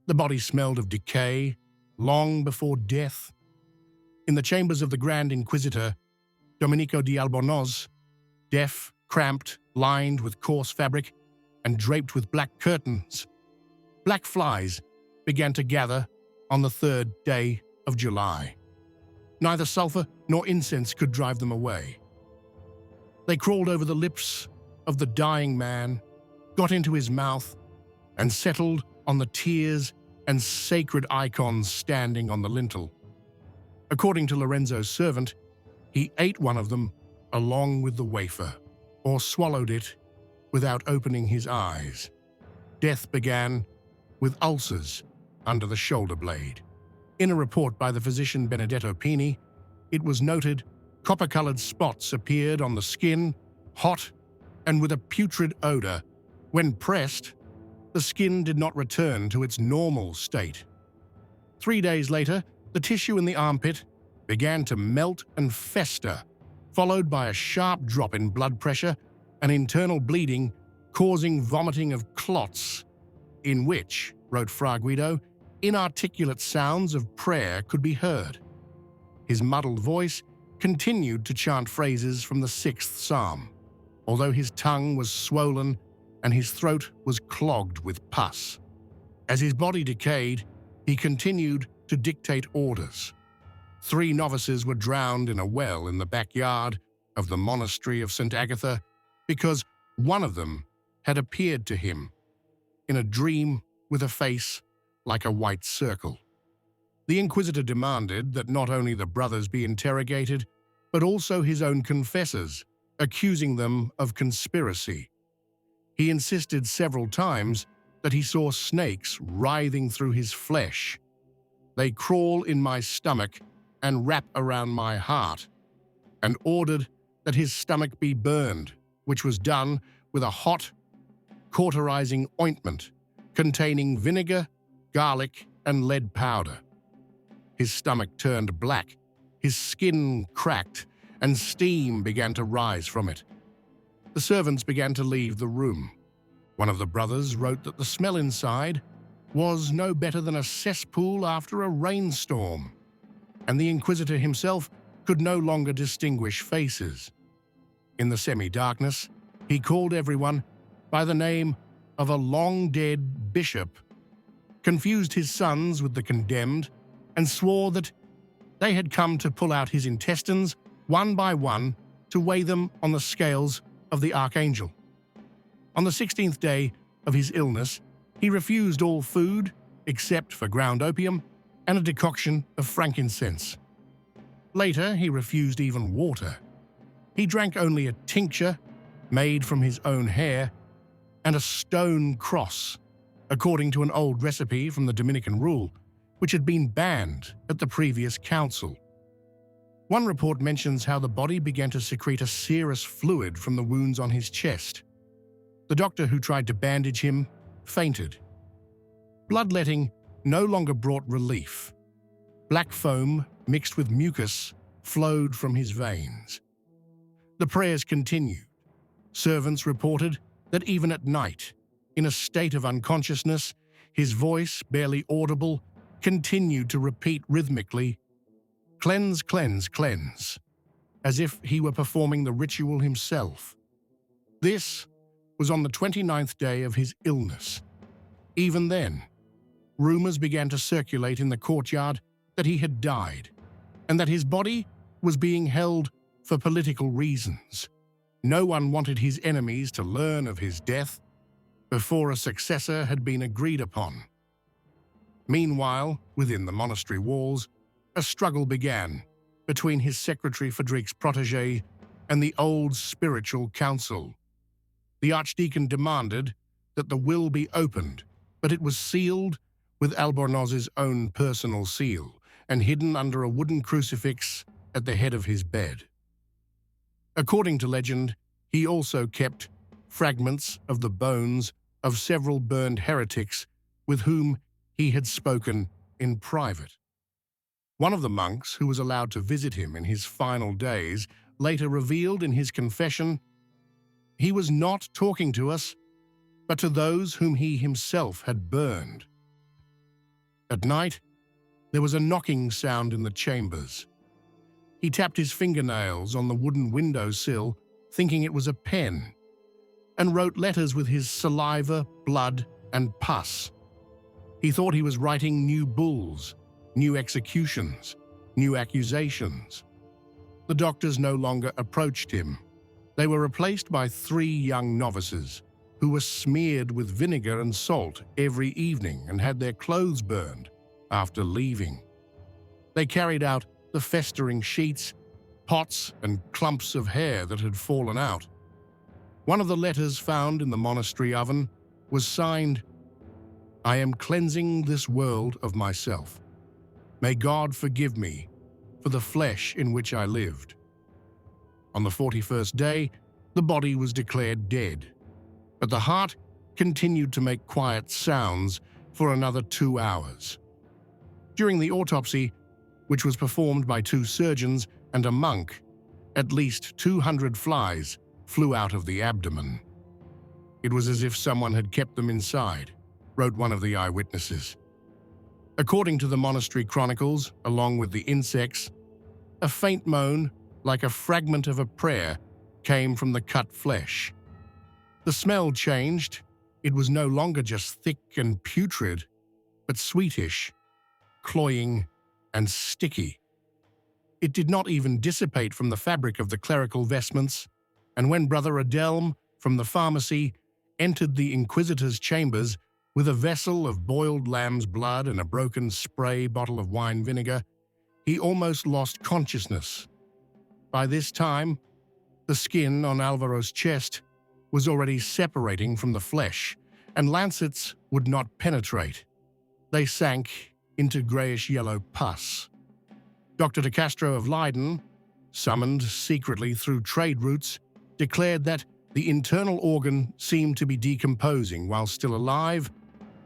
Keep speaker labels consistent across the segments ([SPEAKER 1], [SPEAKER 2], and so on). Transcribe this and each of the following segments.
[SPEAKER 1] The body smelled of decay long before death. In the chambers of the Grand Inquisitor, Domenico di Albornoz, deaf, cramped, lined with coarse fabric, and draped with black curtains, black flies began to gather on the 3rd day of July. Neither sulfur nor incense could drive them away. They crawled over the lips of the dying man, got into his mouth, and settled on the tears and sacred icons standing on the lintel. According to Lorenzo's servant, he ate one of them along with the wafer, or swallowed it without opening his eyes. Death began with ulcers under the shoulder blade. In a report by the physician Benedetto Pini, it was noted copper-colored spots appeared on the skin, hot and with a putrid odor. When pressed, the skin did not return to its normal state. 3 days later, the tissue in the armpit began to melt and fester, followed by a sharp drop in blood pressure and internal bleeding, causing vomiting of clots, in which, wrote Fra Guido, inarticulate sounds of prayer could be heard. His muddled voice continued to chant phrases from the 6th Psalm, although his tongue was swollen and his throat was clogged with pus. As his body decayed, he continued to dictate orders. 3 novices were drowned in a well in the backyard of the monastery of St. Agatha because one of them had appeared to him in a dream with a face like a white circle. The Inquisitor demanded that not only the brothers be interrogated, but also his own confessors, accusing them of conspiracy. He insisted several times that he saw snakes writhing through his flesh. They crawl in my stomach and wrap around my heart, and ordered that his stomach be burned, which was done with a hot, cauterizing ointment containing vinegar, garlic, and lead powder. His stomach turned black, his skin cracked, and steam began to rise from it. The servants began to leave the room. One of the brothers wrote that the smell inside was no better than a cesspool after a rainstorm, and the Inquisitor himself could no longer distinguish faces. In the semi-darkness, he called everyone by the name of a long-dead bishop, confused his sons with the condemned, and swore that they had come to pull out his intestines one by one to weigh them on the scales of the archangel. On the 16th day of his illness, he refused all food except for ground opium and a decoction of frankincense. Later, he refused even water. He drank only a tincture made from his own hair and a stone cross, according to an old recipe from the Dominican rule, which had been banned at the previous council. One report mentions how the body began to secrete a serous fluid from the wounds on his chest. The doctor who tried to bandage him fainted. Bloodletting no longer brought relief. Black foam mixed with mucus flowed from his veins. The prayers continued. Servants reported that even at night, in a state of unconsciousness, his voice, barely audible, continued to repeat rhythmically, "Cleanse, cleanse, cleanse," as if he were performing the ritual himself. This was on the 29th day of his illness. Even then, rumors began to circulate in the courtyard that he had died, and that his body was being held for political reasons. No one wanted his enemies to learn of his death before a successor had been agreed upon. Meanwhile, within the monastery walls, a struggle began between his secretary Frederick's protégé and the old spiritual council. The archdeacon demanded that the will be opened, but it was sealed with Albornoz's own personal seal and hidden under a wooden crucifix at the head of his bed. According to legend, he also kept fragments of the bones of several burned heretics with whom he had spoken in private. One of the monks who was allowed to visit him in his final days later revealed in his confession, "He was not talking to us, but to those whom he himself had burned." At night, there was a knocking sound in the chambers. He tapped his fingernails on the wooden windowsill, thinking it was a pen, and wrote letters with his saliva, blood, and pus. He thought he was writing new bulls, new executions, new accusations. The doctors no longer approached him. They were replaced by 3 young novices who were smeared with vinegar and salt every evening and had their clothes burned after leaving. They carried out the festering sheets, pots, and clumps of hair that had fallen out. One of the letters found in the monastery oven was signed, "I am cleansing this world of myself. May God forgive me for the flesh in which I lived." On the 41st day, the body was declared dead, but the heart continued to make quiet sounds for another 2 hours. During the autopsy, which was performed by 2 surgeons and a monk, at least 200 flies flew out of the abdomen. It was as if someone had kept them inside, wrote one of the eyewitnesses. According to the monastery chronicles, along with the insects, a faint moan, like a fragment of a prayer, came from the cut flesh. The smell changed. It was no longer just thick and putrid, but sweetish, cloying, and sticky. It did not even dissipate from the fabric of the clerical vestments, and when Brother Adelm from the pharmacy entered the Inquisitor's chambers with a vessel of boiled lamb's blood and a broken spray bottle of wine vinegar, he almost lost consciousness. By this time, the skin on Alvaro's chest was already separating from the flesh, and lancets would not penetrate. They sank into greyish-yellow pus. Dr. de Castro of Leiden, summoned secretly through trade routes, declared that the internal organ seemed to be decomposing while still alive,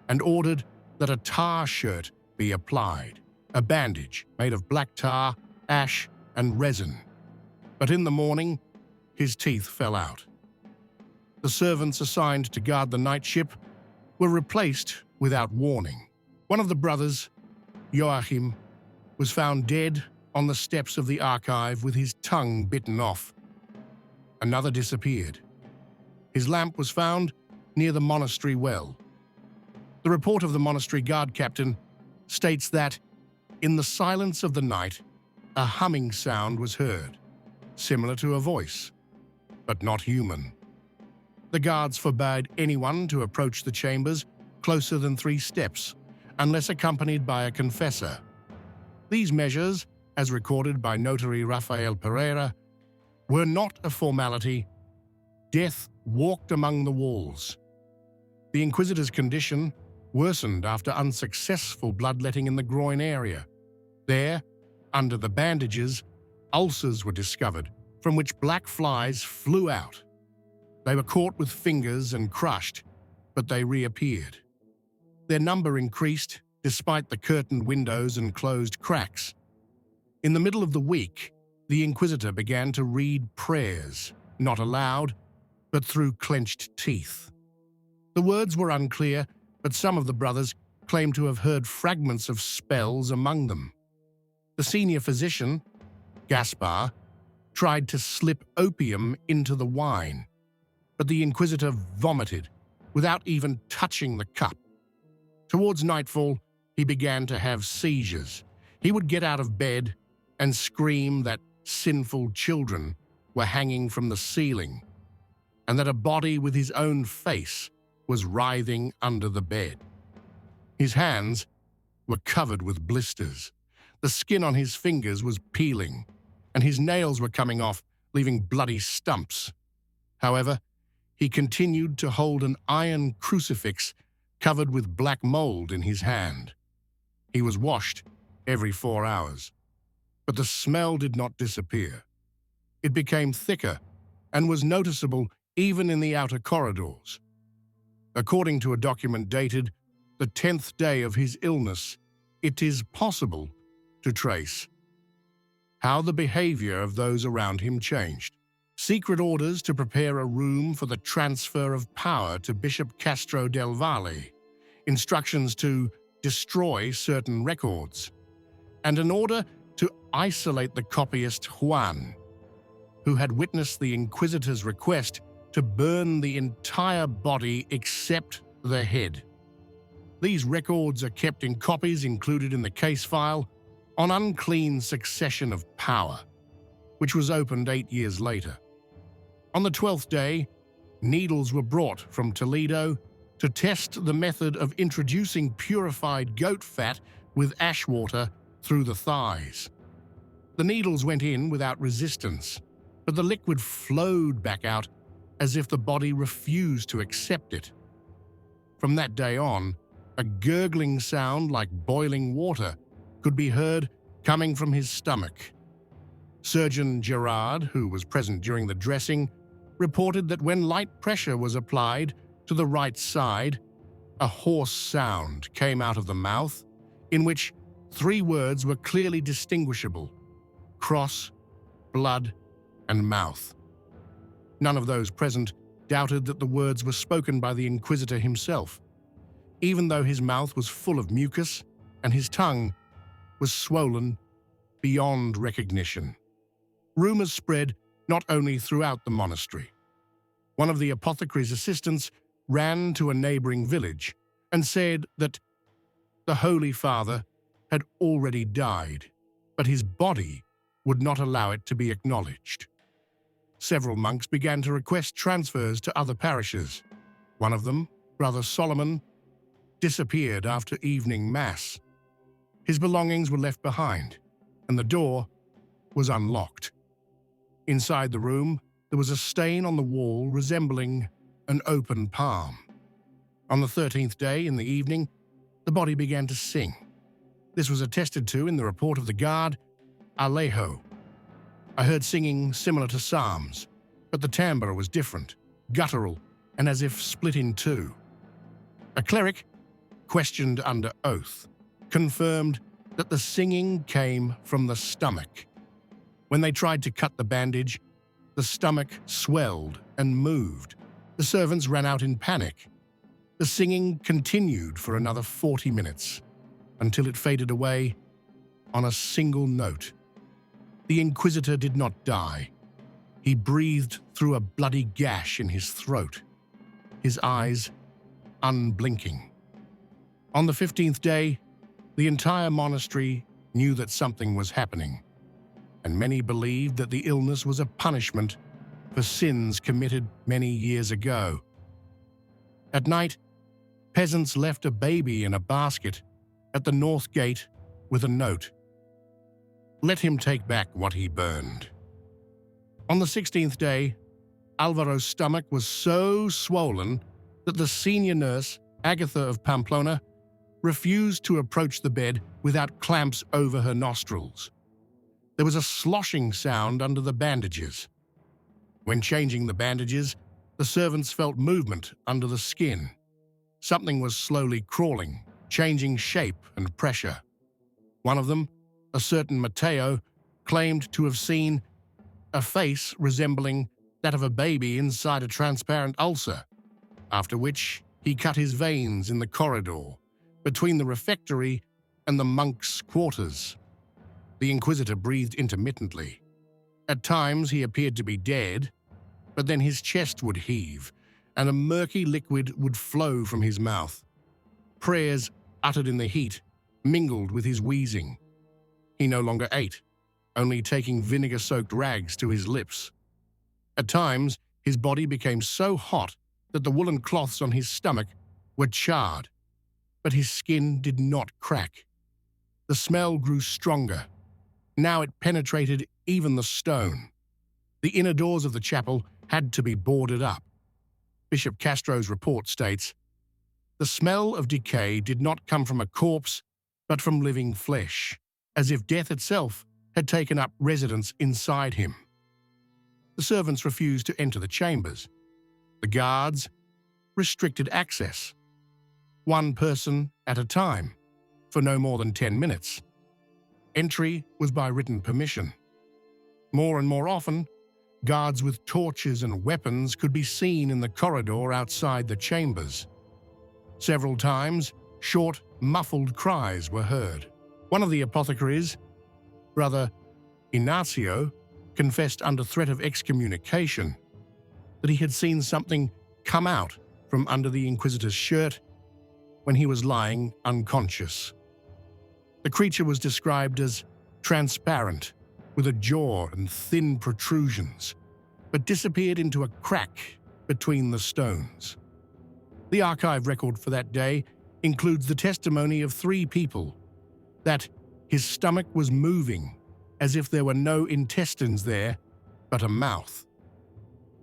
[SPEAKER 1] and ordered that a tar shirt be applied, a bandage made of black tar, ash, and resin. But in the morning, his teeth fell out. The servants assigned to guard the night ship were replaced without warning. One of the brothers, Joachim, was found dead on the steps of the archive with his tongue bitten off. Another disappeared. His lamp was found near the monastery well. The report of the monastery guard captain states that, in the silence of the night, a humming sound was heard, similar to a voice, but not human. The guards forbade anyone to approach the chambers closer than 3 steps, unless accompanied by a confessor. These measures, as recorded by notary Rafael Pereira, were not a formality. Death walked among the walls. The Inquisitor's condition worsened after unsuccessful bloodletting in the groin area. There, under the bandages, ulcers were discovered, from which black flies flew out. They were caught with fingers and crushed, but they reappeared. Their number increased despite the curtained windows and closed cracks. In the middle of the week, the Inquisitor began to read prayers, not aloud, but through clenched teeth. The words were unclear, but some of the brothers claimed to have heard fragments of spells among them. The senior physician, Gaspar, tried to slip opium into the wine, but the Inquisitor vomited without even touching the cup. Towards nightfall, he began to have seizures. He would get out of bed and scream that sinful children were hanging from the ceiling, and that a body with his own face was writhing under the bed. His hands were covered with blisters. The skin on his fingers was peeling, and his nails were coming off, leaving bloody stumps. However, he continued to hold an iron crucifix covered with black mold in his hand. He was washed every 4 hours, but the smell did not disappear. It became thicker and was noticeable even in the outer corridors. According to a document dated the 10th day of his illness, it is possible to trace how the behavior of those around him changed. Secret orders to prepare a room for the transfer of power to Bishop Castro del Valle, instructions to destroy certain records, and an order to isolate the copyist Juan, who had witnessed the Inquisitor's request to burn the entire body except the head. These records are kept in copies included in the case file on unclean succession of power, which was opened 8 years later. On the 12th day, needles were brought from Toledo to test the method of introducing purified goat fat with ash water through the thighs. The needles went in without resistance, but the liquid flowed back out as if the body refused to accept it. From that day on, a gurgling sound like boiling water could be heard coming from his stomach. Surgeon Gerard, who was present during the dressing, reported that when light pressure was applied to the right side, a hoarse sound came out of the mouth in which 3 words were clearly distinguishable: cross, blood, and mouth. None of those present doubted that the words were spoken by the Inquisitor himself, even though his mouth was full of mucus and his tongue was swollen beyond recognition. Rumors spread not only throughout the monastery. One of the apothecary's assistants ran to a neighboring village and said that the Holy Father had already died, but his body would not allow it to be acknowledged. Several monks began to request transfers to other parishes. One of them, Brother Solomon, disappeared after evening mass. His belongings were left behind, and the door was unlocked. Inside the room, there was a stain on the wall resembling an open palm. On the 13th day in the evening, the body began to sing. This was attested to in the report of the guard, Alejo. I heard singing similar to psalms, but the timbre was different, guttural, and as if split in two. A cleric, questioned under oath, confirmed that the singing came from the stomach. When they tried to cut the bandage, the stomach swelled and moved. The servants ran out in panic. The singing continued for another 40 minutes, until it faded away on a single note. The Inquisitor did not die. He breathed through a bloody gash in his throat, his eyes unblinking. On the 15th day, the entire monastery knew that something was happening, and many believed that the illness was a punishment for sins committed many years ago. At night, peasants left a baby in a basket at the north gate with a note: "Let him take back what he burned." On the 16th day, Alvaro's stomach was so swollen that the senior nurse, Agatha of Pamplona, refused to approach the bed without clamps over her nostrils. There was a sloshing sound under the bandages. When changing the bandages, the servants felt movement under the skin. Something was slowly crawling, changing shape and pressure. One of them, a certain Matteo, claimed to have seen a face resembling that of a baby inside a transparent ulcer, after which he cut his veins in the corridor between the refectory and the monks' quarters. The Inquisitor breathed intermittently. At times he appeared to be dead, but then his chest would heave and a murky liquid would flow from his mouth. Prayers uttered in the heat mingled with his wheezing. He no longer ate, only taking vinegar-soaked rags to his lips. At times, his body became so hot that the woolen cloths on his stomach were charred, but his skin did not crack. The smell grew stronger. Now it penetrated even the stone. The inner doors of the chapel had to be boarded up. Bishop Castro's report states, "The smell of decay did not come from a corpse, but from living flesh, as if death itself had taken up residence inside him." The servants refused to enter the chambers. The guards restricted access, one person at a time, for no more than 10 minutes. Entry was by written permission. More and more often, guards with torches and weapons could be seen in the corridor outside the chambers. Several times, short, muffled cries were heard. One of the apothecaries, Brother Ignacio, confessed under threat of excommunication that he had seen something come out from under the Inquisitor's shirt when he was lying unconscious. The creature was described as transparent, with a jaw and thin protrusions, but disappeared into a crack between the stones. The archive record for that day includes the testimony of 3 people that his stomach was moving as if there were no intestines there, but a mouth.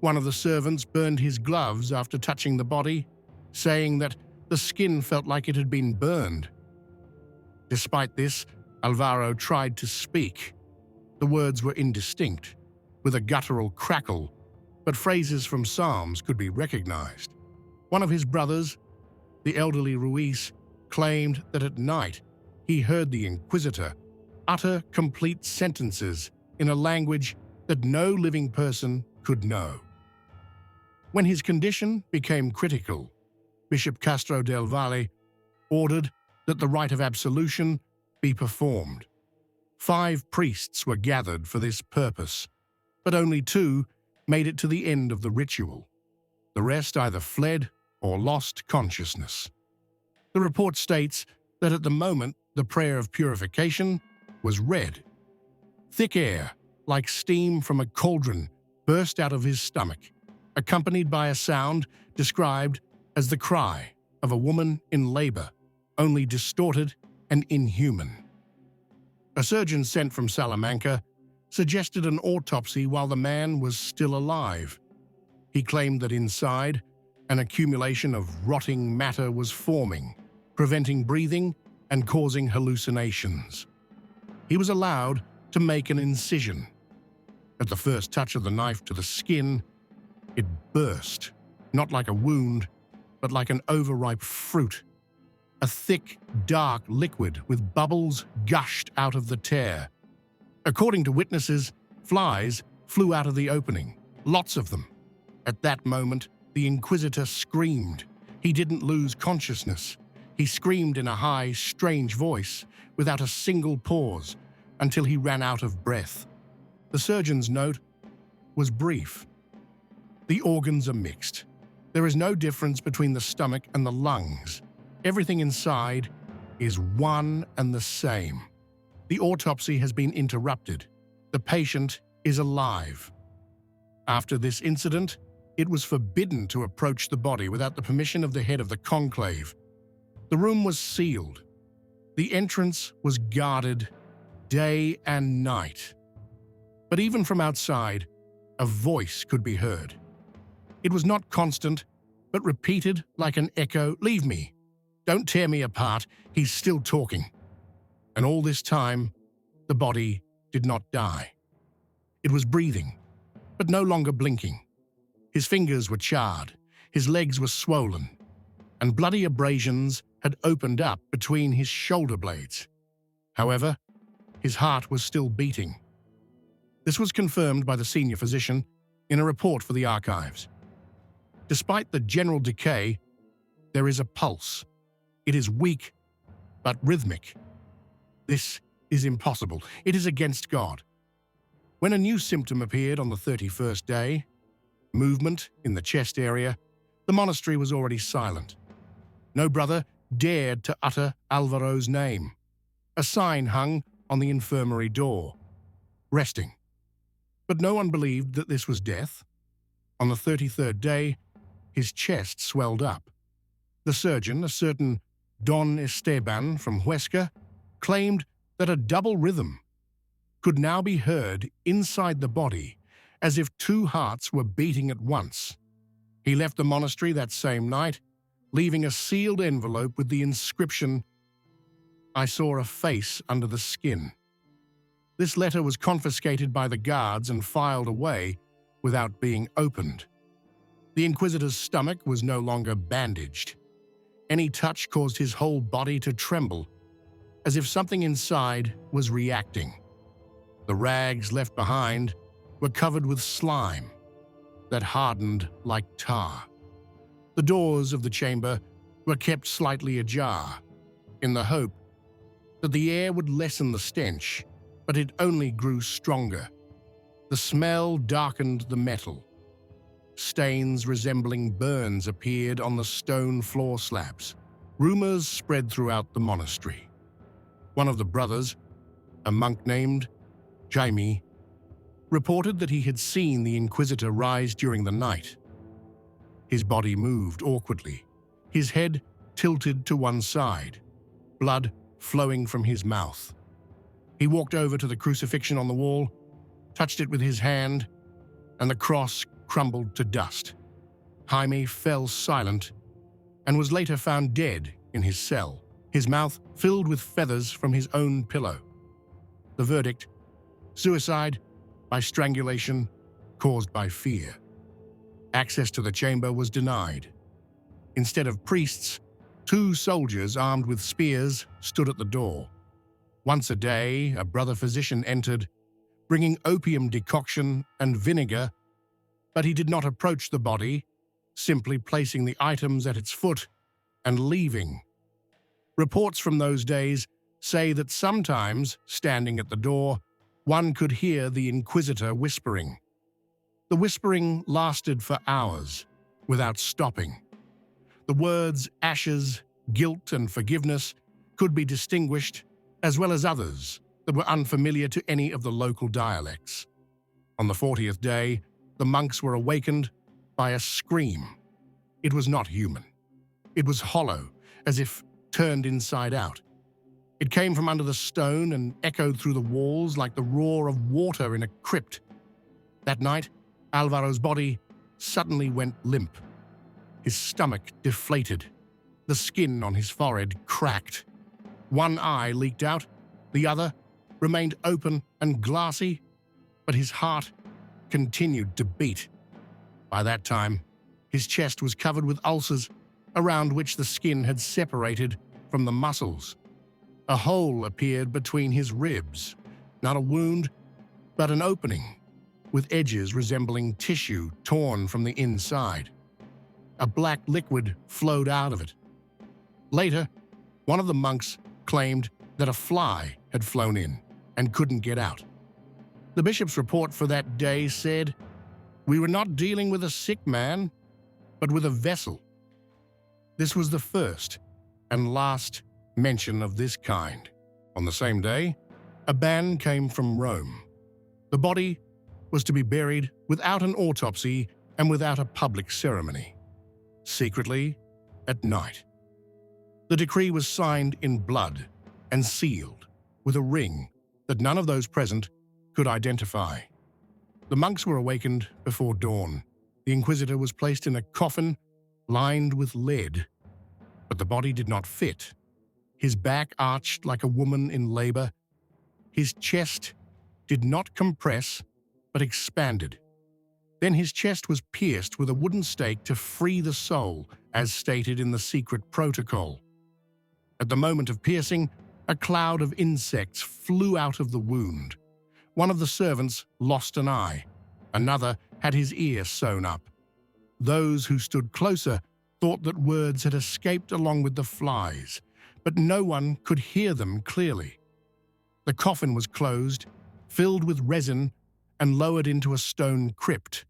[SPEAKER 1] One of the servants burned his gloves after touching the body, saying that the skin felt like it had been burned. Despite this, Alvaro tried to speak. The words were indistinct, with a guttural crackle, but phrases from Psalms could be recognized. One of his brothers, the elderly Ruiz, claimed that at night he heard the Inquisitor utter complete sentences in a language that no living person could know. When his condition became critical, Bishop Castro del Valle ordered that the rite of absolution be performed. 5 priests were gathered for this purpose, but only 2 made it to the end of the ritual. The rest either fled or lost consciousness. The report states that at the moment the prayer of purification was read. Thick air, like steam from a cauldron, burst out of his stomach, accompanied by a sound described as the cry of a woman in labor, only distorted and inhuman. A surgeon sent from Salamanca suggested an autopsy while the man was still alive. He claimed that inside, an accumulation of rotting matter was forming, preventing breathing and causing hallucinations. He was allowed to make an incision. At the first touch of the knife to the skin, it burst, not like a wound, but like an overripe fruit. A thick, dark liquid with bubbles gushed out of the tear. According to witnesses, flies flew out of the opening, lots of them. At that moment, the Inquisitor screamed. He didn't lose consciousness. He screamed in a high, strange voice, without a single pause, until he ran out of breath. The surgeon's note was brief. The organs are mixed. There is no difference between the stomach and the lungs. Everything inside is one and the same. The autopsy has been interrupted. The patient is alive. After this incident, it was forbidden to approach the body without the permission of the head of the conclave. The room was sealed. The entrance was guarded day and night. But even from outside, a voice could be heard. It was not constant, but repeated like an echo, "Leave me. Don't tear me apart. He's still talking." And all this time, the body did not die. It was breathing, but no longer blinking. His fingers were charred, his legs were swollen, and bloody abrasions had opened up between his shoulder blades. However, his heart was still beating. This was confirmed by the senior physician in a report for the archives. Despite the general decay, there is a pulse. It is weak, but rhythmic. This is impossible. It is against God. When a new symptom appeared on the 31st day, movement in the chest area, the monastery was already silent. No brother dared to utter Alvaro's name. A sign hung on the infirmary door, resting. But no one believed that this was death. On the 33rd day, his chest swelled up. The surgeon, a certain Don Esteban from Huesca, claimed that a double rhythm could now be heard inside the body, as if 2 hearts were beating at once. He left the monastery that same night, leaving a sealed envelope with the inscription, "I saw a face under the skin." This letter was confiscated by the guards and filed away without being opened. The Inquisitor's stomach was no longer bandaged. Any touch caused his whole body to tremble, as if something inside was reacting. The rags left behind were covered with slime that hardened like tar. The doors of the chamber were kept slightly ajar. in the hope that the air would lessen the stench, but it only grew stronger. The smell darkened the metal. Stains resembling burns appeared on the stone floor slabs. Rumors spread throughout the monastery. One of the brothers, a monk named Jaime, reported that he had seen the Inquisitor rise during the night. His body moved awkwardly, his head tilted to one side, blood flowing from his mouth. He walked over to the crucifixion on the wall, touched it with his hand, and the cross crumbled to dust. Jaime fell silent and was later found dead in his cell, his mouth filled with feathers from his own pillow. The verdict: suicide by strangulation caused by fear. Access to the chamber was denied. Instead of priests, 2 soldiers armed with spears stood at the door. Once a day, a brother physician entered, bringing opium decoction and vinegar, but he did not approach the body, simply placing the items at its foot and leaving. Reports from those days say that sometimes, standing at the door, one could hear the Inquisitor whispering. The whispering lasted for hours, without stopping. The words ashes, guilt, and forgiveness could be distinguished, as well as others that were unfamiliar to any of the local dialects. On the 40th day, the monks were awakened by a scream. It was not human. It was hollow, as if turned inside out. It came from under the stone and echoed through the walls like the roar of water in a crypt. That night, Alvaro's body suddenly went limp. His stomach deflated. The skin on his forehead cracked. One eye leaked out, the other remained open and glassy, but his heart continued to beat. By that time, his chest was covered with ulcers, around which the skin had separated from the muscles. A hole appeared between his ribs, not a wound, but an opening, with edges resembling tissue torn from the inside. A black liquid flowed out of it. Later, one of the monks claimed that a fly had flown in and couldn't get out. The bishop's report for that day said, "We were not dealing with a sick man, but with a vessel." This was the first and last mention of this kind. On the same day, a ban came from Rome. The body was to be buried without an autopsy and without a public ceremony, secretly at night. The decree was signed in blood and sealed with a ring that none of those present could identify. The monks were awakened before dawn. The Inquisitor was placed in a coffin lined with lead, but the body did not fit. His back arched like a woman in labor. His chest did not compress, but expanded. Then his chest was pierced with a wooden stake to free the soul, as stated in the secret protocol. At the moment of piercing, a cloud of insects flew out of the wound. One of the servants lost an eye. Another had his ear sewn up. Those who stood closer thought that words had escaped along with the flies, but no one could hear them clearly. The coffin was closed, filled with resin, and lowered into a stone crypt.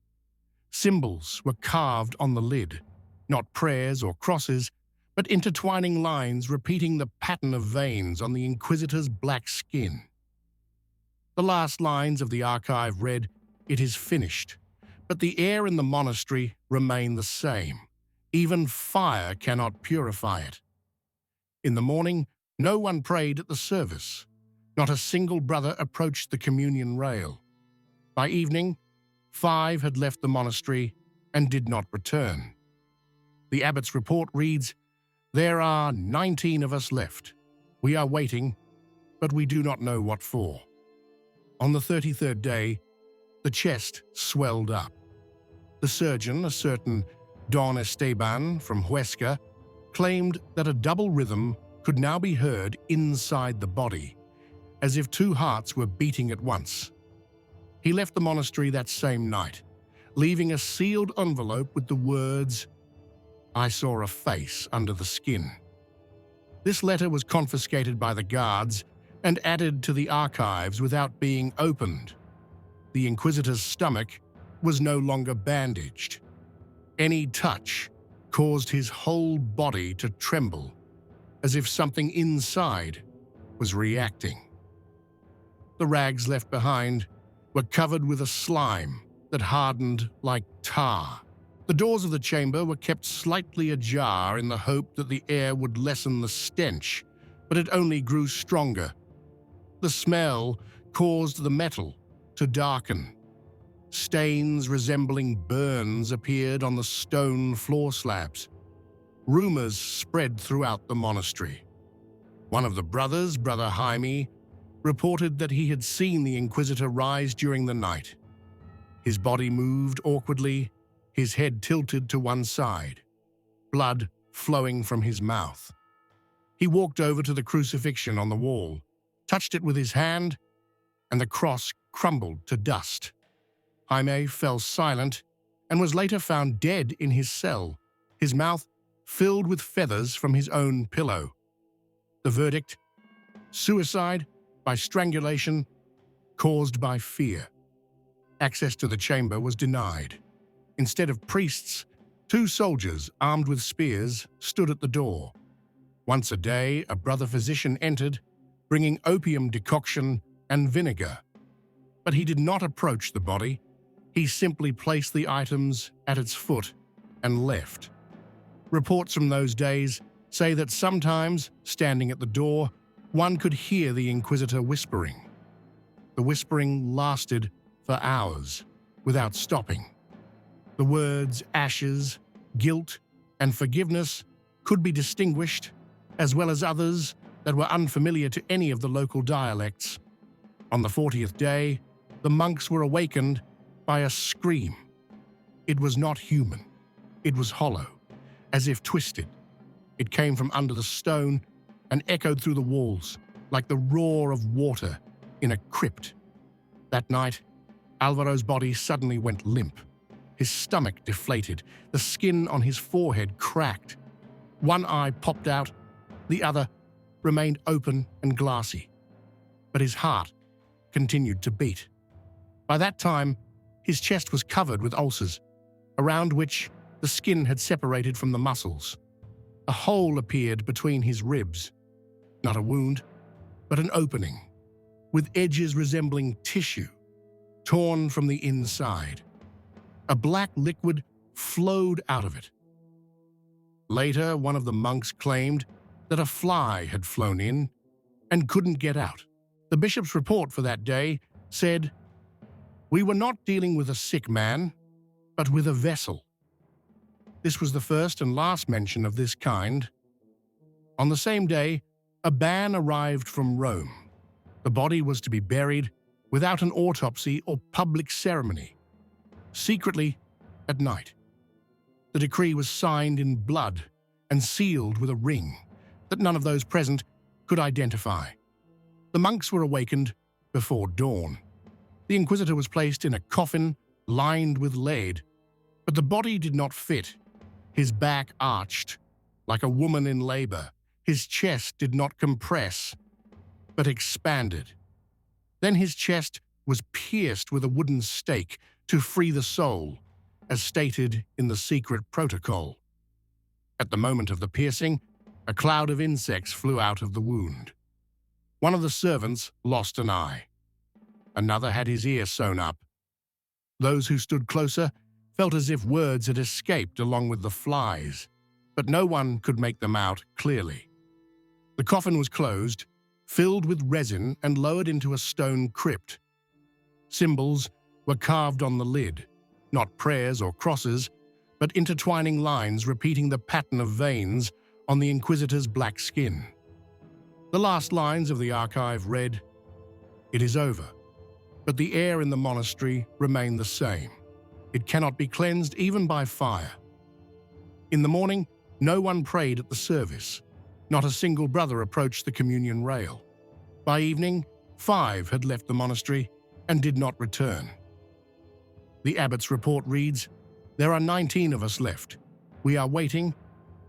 [SPEAKER 1] Symbols were carved on the lid, not prayers or crosses, but intertwining lines repeating the pattern of veins on the Inquisitor's black skin. The last lines of the archive read, "It is finished," but the air in the monastery remained the same. Even fire cannot purify it. In the morning, no one prayed at the service. Not a single brother approached the communion rail. By evening, 5 had left the monastery and did not return. The abbot's report reads, "There are 19 of us left. We are waiting, but we do not know what for." On the 33rd day, the chest swelled up. The surgeon, a certain Don Esteban from Huesca, claimed that a double rhythm could now be heard inside the body, as if 2 hearts were beating at once. He left the monastery that same night, leaving a sealed envelope with the words, "I saw a face under the skin." This letter was confiscated by the guards and added to the archives without being opened. The Inquisitor's stomach was no longer bandaged. Any touch caused his whole body to tremble, as if something inside was reacting. The rags left behind were covered with a slime that hardened like tar. The doors of the chamber were kept slightly ajar in the hope that the air would lessen the stench, but it only grew stronger. The smell caused the metal to darken. Stains resembling burns appeared on the stone floor slabs. Rumors spread throughout the monastery. One of the brothers, Brother Jaime, reported that he had seen the Inquisitor rise during the night. His body moved awkwardly, his head tilted to one side, blood flowing from his mouth. He walked over to the crucifixion on the wall, touched it with his hand, and the cross crumbled to dust. Jaime fell silent and was later found dead in his cell, his mouth filled with feathers from his own pillow. The verdict: suicide by strangulation caused by fear. Access to the chamber was denied. Instead of priests, 2 soldiers armed with spears stood at the door. Once a day, a brother physician entered, bringing opium decoction and vinegar. But he did not approach the body. He simply placed the items at its foot and left. Reports from those days say that sometimes, standing at the door, one could hear the Inquisitor whispering. The whispering lasted for hours, without stopping. The words ashes, guilt, and forgiveness could be distinguished, as well as others that were unfamiliar to any of the local dialects. On the 40th day, the monks were awakened by a scream. It was not human. It was hollow, as if twisted. It came from under the stone and echoed through the walls like the roar of water in a crypt. That night, Alvaro's body suddenly went limp. His stomach deflated, the skin on his forehead cracked. One eye popped out, the other remained open and glassy. But his heart continued to beat. By that time, his chest was covered with ulcers, around which the skin had separated from the muscles. A hole appeared between his ribs. Not a wound, but an opening, with edges resembling tissue, torn from the inside. A black liquid flowed out of it. Later, one of the monks claimed that a fly had flown in and couldn't get out. The bishop's report for that day said, "We were not dealing with a sick man, but with a vessel." This was the first and last mention of this kind. On the same day, a ban arrived from Rome. The body was to be buried without an autopsy or public ceremony, secretly at night. The decree was signed in blood and sealed with a ring that none of those present could identify. The monks were awakened before dawn. The Inquisitor was placed in a coffin lined with lead, but the body did not fit. His back arched like a woman in labor. His chest did not compress, but expanded. Then his chest was pierced with a wooden stake to free the soul, as stated in the secret protocol. At the moment of the piercing, a cloud of insects flew out of the wound. One of the servants lost an eye. Another had his ear sewn up. Those who stood closer felt as if words had escaped along with the flies, but no one could make them out clearly. The coffin was closed, filled with resin, and lowered into a stone crypt. Symbols were carved on the lid, not prayers or crosses, but intertwining lines repeating the pattern of veins on the Inquisitor's black skin. The last lines of the archive read, "It is over, but the air in the monastery remained the same. It cannot be cleansed even by fire." In the morning, no one prayed at the service. Not a single brother approached the communion rail. By evening, 5 had left the monastery and did not return. The abbot's report reads, "There are 19 of us left. We are waiting,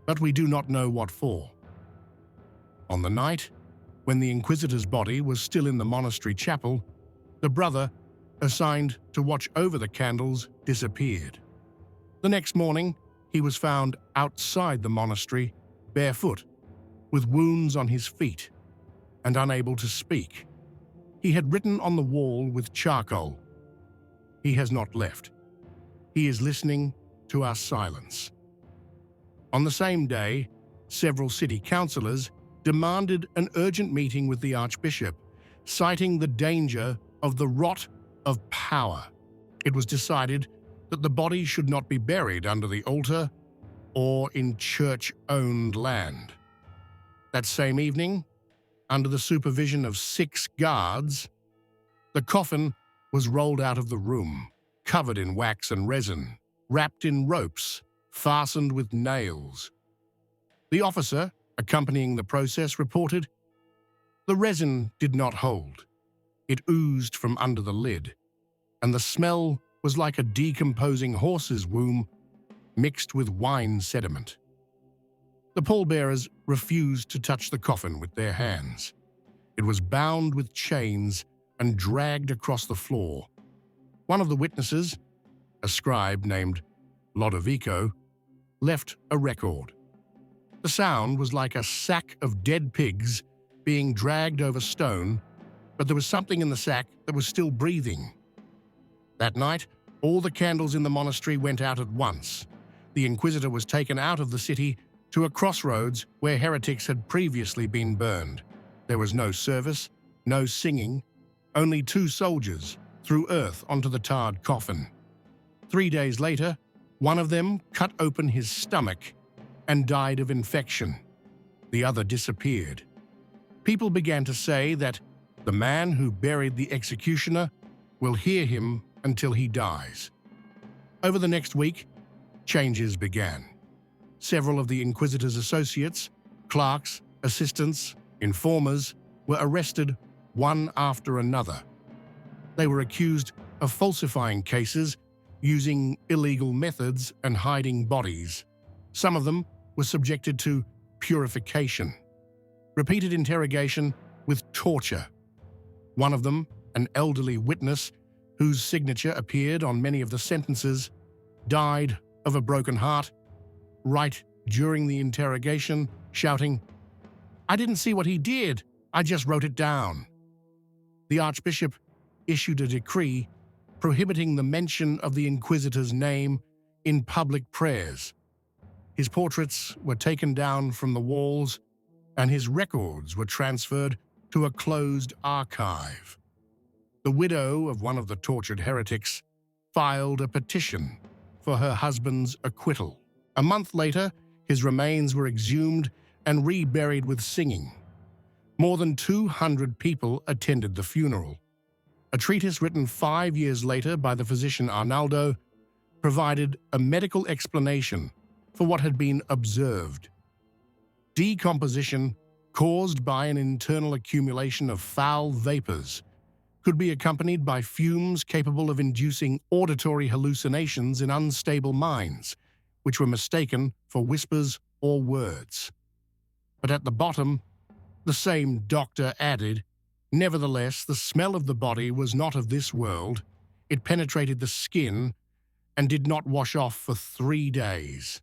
[SPEAKER 1] but we do not know what for." On the night, when the Inquisitor's body was still in the monastery chapel, the brother, assigned to watch over the candles, disappeared. The next morning, he was found outside the monastery, barefoot, with wounds on his feet, and unable to speak. He had written on the wall with charcoal, "He has not left. He is listening to our silence." On the same day, several city councillors demanded an urgent meeting with the Archbishop, citing the danger of the rot of power. It was decided that the body should not be buried under the altar or in church-owned land. That same evening, under the supervision of 6 guards, the coffin was rolled out of the room, covered in wax and resin, wrapped in ropes, fastened with nails. The officer accompanying the process reported, "The resin did not hold. It oozed from under the lid, and the smell was like a decomposing horse's womb mixed with wine sediment." The pallbearers refused to touch the coffin with their hands. It was bound with chains and dragged across the floor. One of the witnesses, a scribe named Lodovico, left a record. The sound was like a sack of dead pigs being dragged over stone, but there was something in the sack that was still breathing. That night, all the candles in the monastery went out at once. The Inquisitor was taken out of the city to a crossroads where heretics had previously been burned. There was no service, no singing, only 2 soldiers threw earth onto the tarred coffin. 3 days later, one of them cut open his stomach and died of infection. The other disappeared. People began to say that the man who buried the executioner will hear him until he dies. Over the next week, changes began. Several of the Inquisitor's associates, clerks, assistants, informers, were arrested one after another. They were accused of falsifying cases, using illegal methods and hiding bodies. Some of them were subjected to purification, repeated interrogation with torture. One of them, an elderly witness whose signature appeared on many of the sentences, died of a broken heart right during the interrogation, shouting, "I didn't see what he did, I just wrote it down." The Archbishop issued a decree prohibiting the mention of the Inquisitor's name in public prayers. His portraits were taken down from the walls, and his records were transferred to a closed archive. The widow of one of the tortured heretics filed a petition for her husband's acquittal. A month later, his remains were exhumed and reburied with singing. More than 200 people attended the funeral. A treatise written 5 years later by the physician Arnaldo provided a medical explanation for what had been observed. Decomposition caused by an internal accumulation of foul vapors could be accompanied by fumes capable of inducing auditory hallucinations in unstable minds, which were mistaken for whispers or words. But at the bottom, the same doctor added, "Nevertheless, the smell of the body was not of this world. It penetrated the skin and did not wash off for 3 days."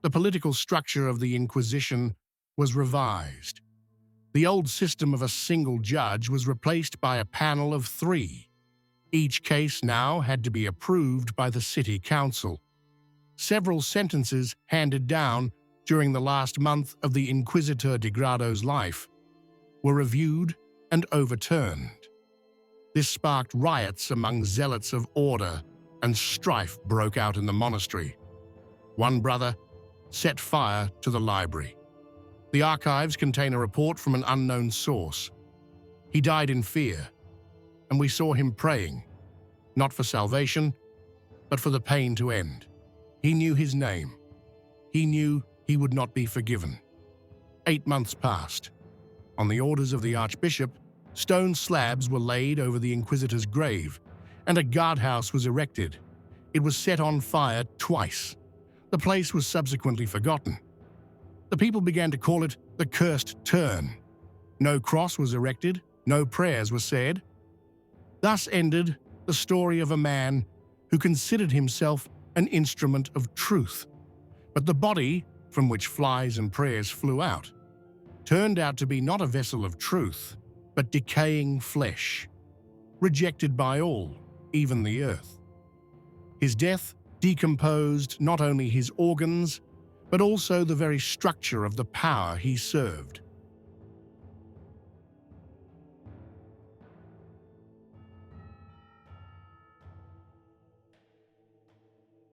[SPEAKER 1] The political structure of the Inquisition was revised. The old system of a single judge was replaced by a panel of 3. Each case now had to be approved by the city council. Several sentences handed down during the last month of the Inquisitor de Grado's life were reviewed and overturned. This sparked riots among zealots of order, and strife broke out in the monastery. One brother set fire to the library. The archives contain a report from an unknown source. He died in fear, and we saw him praying, not for salvation, but for the pain to end. He knew his name. He knew he would not be forgiven. 8 months passed. On the orders of the Archbishop, stone slabs were laid over the Inquisitor's grave, and a guardhouse was erected. It was set on fire twice. The place was subsequently forgotten. The people began to call it the the cursed turn. No cross was erected, no prayers were said. Thus ended the story of a man who considered himself an instrument of truth. But the body, from which flies and prayers flew out, turned out to be not a vessel of truth, but decaying flesh, rejected by all, even the earth. His death decomposed not only his organs, but also the very structure of the power he served.